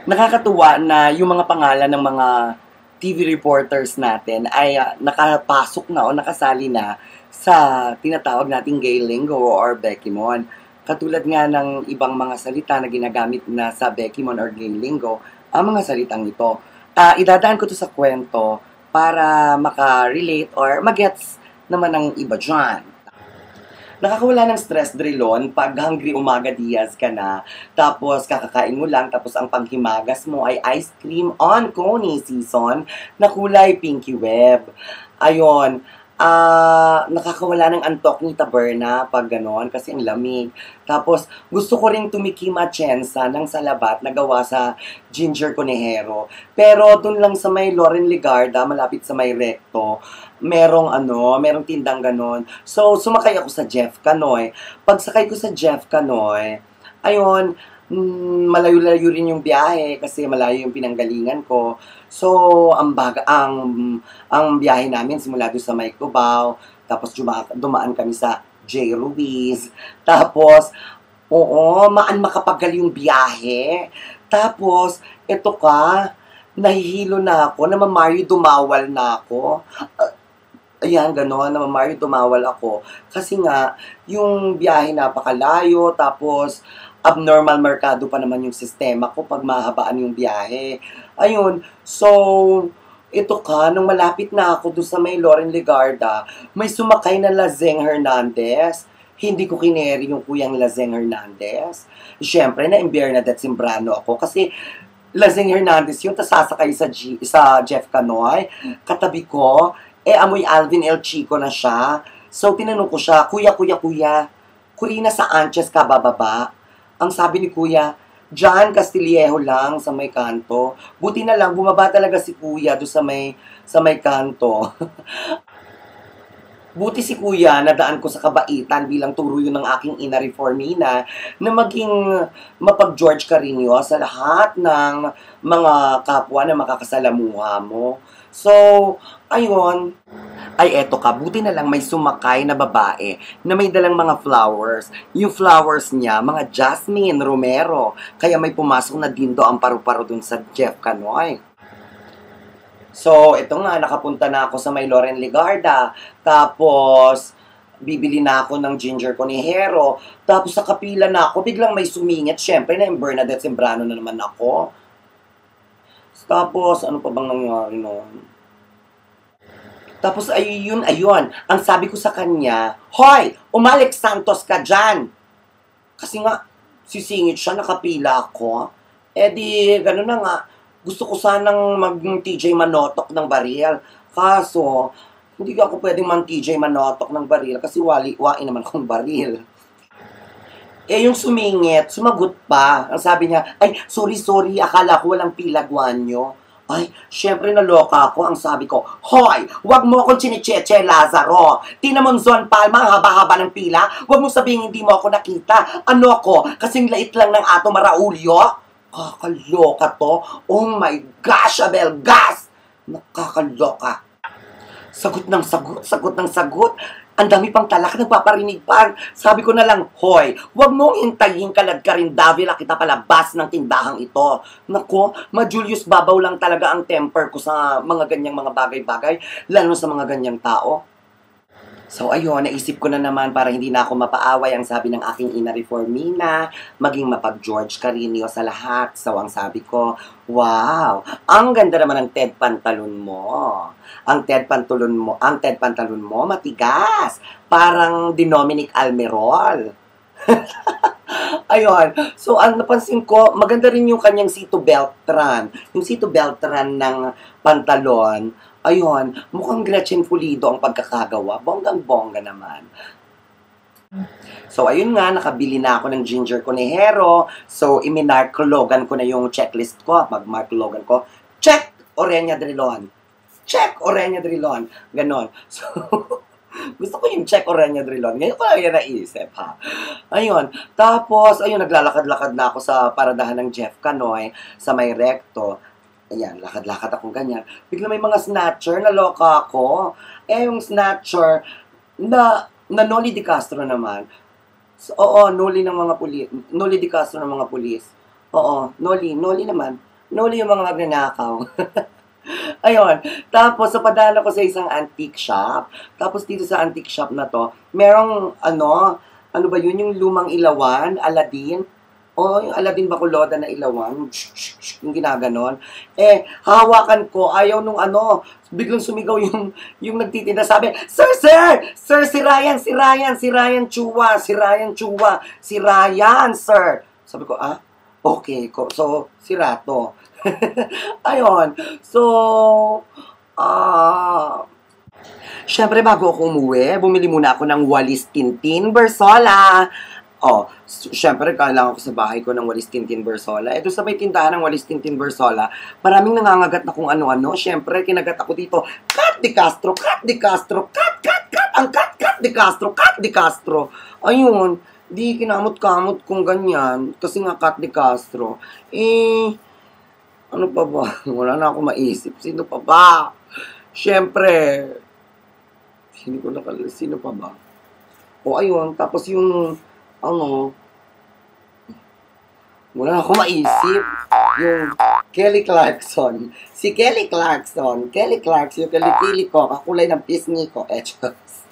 Nakakatuwa na yung mga pangalan ng mga TV reporters natin ay nakapasok na o nakasali na sa tinatawag nating gay lingo or Beckymon. Katulad nga ng ibang mga salita na ginagamit na sa Beckymon or gay lingo, ang mga salitang ito. Idadaan ko to sa kwento para maka-relate or magets naman ng iba dyan. Nakakawala ng stress drilon pag hungry umaga Diaz ka na, tapos kakakain mo lang, tapos ang panghimagas mo ay ice cream on Coney season na kulay pinky web. Ayon, nakakawala ng antok ni Taberna pag ganon kasi ang lamig. Tapos gusto ko ring tumikim at tsensa ng salabat na gawa sa ginger conejero. Pero dun lang sa may Loren Legarda, malapit sa may Recto, merong tindang ganon. So, sumakay ako sa Jeff Canoy. Pagsakay ko sa Jeff Canoy, ayun, malayo-layo rin yung biyahe kasi malayo yung pinanggalingan ko. So, ang biyahe namin simula doon sa may Cubao, tapos dumaan kami sa J. Ruiz, tapos, oo, makapaggal yung biyahe. Tapos, eto ka, nahihilo na ako, namamayo dumawal na ako. Ayan, gano'n, namamayo tumawal ako. Kasi nga, yung biyahe napakalayo, tapos abnormal merkado pa naman yung sistema ko pag mahabaan yung biyahe. Ayun, so, ito ka, nung malapit na ako doon sa may Loren Legarda, may sumakay na Lazeng Hernandez. Hindi ko kineri yung kuyang Lazeng Hernandez. Siyempre, na-Bernadette Simbrano ako kasi Lazeng Hernandez yun, tas sasakay sa Jeff Canoy. Katabi ko, amoy Alvin El Chico na siya. So, tinanong ko siya, Kuya, Kurina sa Anches ka bababa? Ang sabi ni Kuya, John Castillejo lang sa may kanto. Buti na lang, bumaba talaga si Kuya doon sa may kanto. Buti si Kuya, nadaan ko sa kabaitan bilang turo yun ng aking ina Reformina na maging mapag-George Carino sa lahat ng mga kapwa na makakasalamuha mo. So, ayun. Ay, eto ka, buti na lang may sumakay na babae na may dalang mga flowers. Yung flowers niya, mga Jasmine Romero. Kaya may pumasok na dindo ang paru-paro dun sa Jeff Canoy. So, ito nga, nakapunta na ako sa may Loren Legarda. Tapos, bibili na ako ng ginger conejero. Tapos, sa kapila na ako, biglang may sumingit. Siyempre, na yung Bernadette Sembrano na naman ako. Tapos, ano pa bang nangyari noon? Tapos, ayun. Ang sabi ko sa kanya, Hoy! Umalik Santos ka dyan! Kasi nga, sisingit siya, nakapila ako. Di, gano'n na nga. Gusto ko sanang mag-TJ Manotok ng baril. Kaso, hindi ako pwedeng mag-TJ Manotok ng baril kasi wali-wain naman akong baril. Yung sumingit, sumagot pa. Ang sabi niya, ay, sorry, akala ko walang pilagwan nyo. Ay, syempre naloka ako. Ang sabi ko, Hoy, wag mo akong chinicheche, Lazaro. Tinamonzon Palma, ang haba-haba ng pila. Wag mo sabihin hindi mo ako nakita. Ano ko? Kasing lait lang ng Ato Maraulio. Nakakaloka to. Oh my gosh, Abel, gas! Nakakaloka. Sagot ng sagot. Ang dami pang talak, nagpaparinig pa. Sabi ko na lang, Hoy, wag mong hintayin kalad ka rin, Davila, kita palabas ng tindahang ito. Nako, ma-Julius Babaw lang talaga ang temper ko sa mga ganyang mga bagay-bagay, lalo sa mga ganyang tao. So ayun, naisip ko na naman para hindi na ako mapaaway ang sabi ng aking ina Reformina, maging mapag-George Carino sa lahat. So ang sabi ko, wow, ang ganda naman ng TED pantalon mo. Ang TED pantalon mo matigas, parang Dominic Almerol. Ayun. So, ang napansin ko, maganda rin yung kanyang Sito Beltran. Yung Sito Beltran ng pantalon, ayun, mukhang Gretchen Pulido ang pagkakagawa. Bonggang-bongga naman. So, ayun nga, nakabili na ako ng ginger conejero. So, iminark Logan ko na yung checklist ko. Mag-mark Logan ko. Check! Orenya Drilon. Check! Orenya Drilon. Ganon. So, gusto ko yung check Orenya Drilon. Ngayon ko lang yan naisip, ha? Ayun. Tapos, ayun, naglalakad-lakad na ako sa paradahan ng Jeff Canoy sa may Recto. Ayan, lakad-lakad akong ganyan. Bigla may mga snatcher, naloka ako. Yung snatcher, na Noli Di Castro naman. So, oo, Noli ng mga pulis. Noli Di Castro ng mga pulis. Oo, Noli naman. Nahuli yung mga magnanakaw. Ayun. Tapos, so padala ko sa isang antique shop. Tapos, dito sa antique shop na to, merong, ano ba yun, yung lumang ilawan, Aladdin. O, yung Aladdin Bacolod na ilawan. Yung ginaganon. Hawakan ko, ayaw nung biglang sumigaw yung nagtitinda. Sabi, Sir! Sir! Sir, si Ryan! Si Ryan! Si Ryan Chua! Si Ryan Chua! Si Ryan, sir! Sabi ko, okay ko. So, si Rato. Ayun. So, syempre bago ako umuwi, bumili muna ako ng Walis Tintin Bersola. Syempre, kailangan ko sa bahay ko ng Walis Tintin Bersola. Ito sa may tindahan ng Walis Tintin Bersola, maraming nangangagat na kung ano-ano. Syempre, kinagat ako dito, Kat de Castro, Kat de Castro, Kat, ang Kat de Castro, Kat de Castro. Ayun, di kinamot-kamot kung ganyan, kasi nga Kat de Castro. Ano pa ba? Wala na ako maisip. Sino pa ba? Syempre, sino pa ba? Ayun, tapos yung wala na ako maisip. Yung Kelly Clarkson. Si Kelly Clarkson. Kelly Clarkson, yung kilikili ko, kakulay ng pisngi ko. Echos.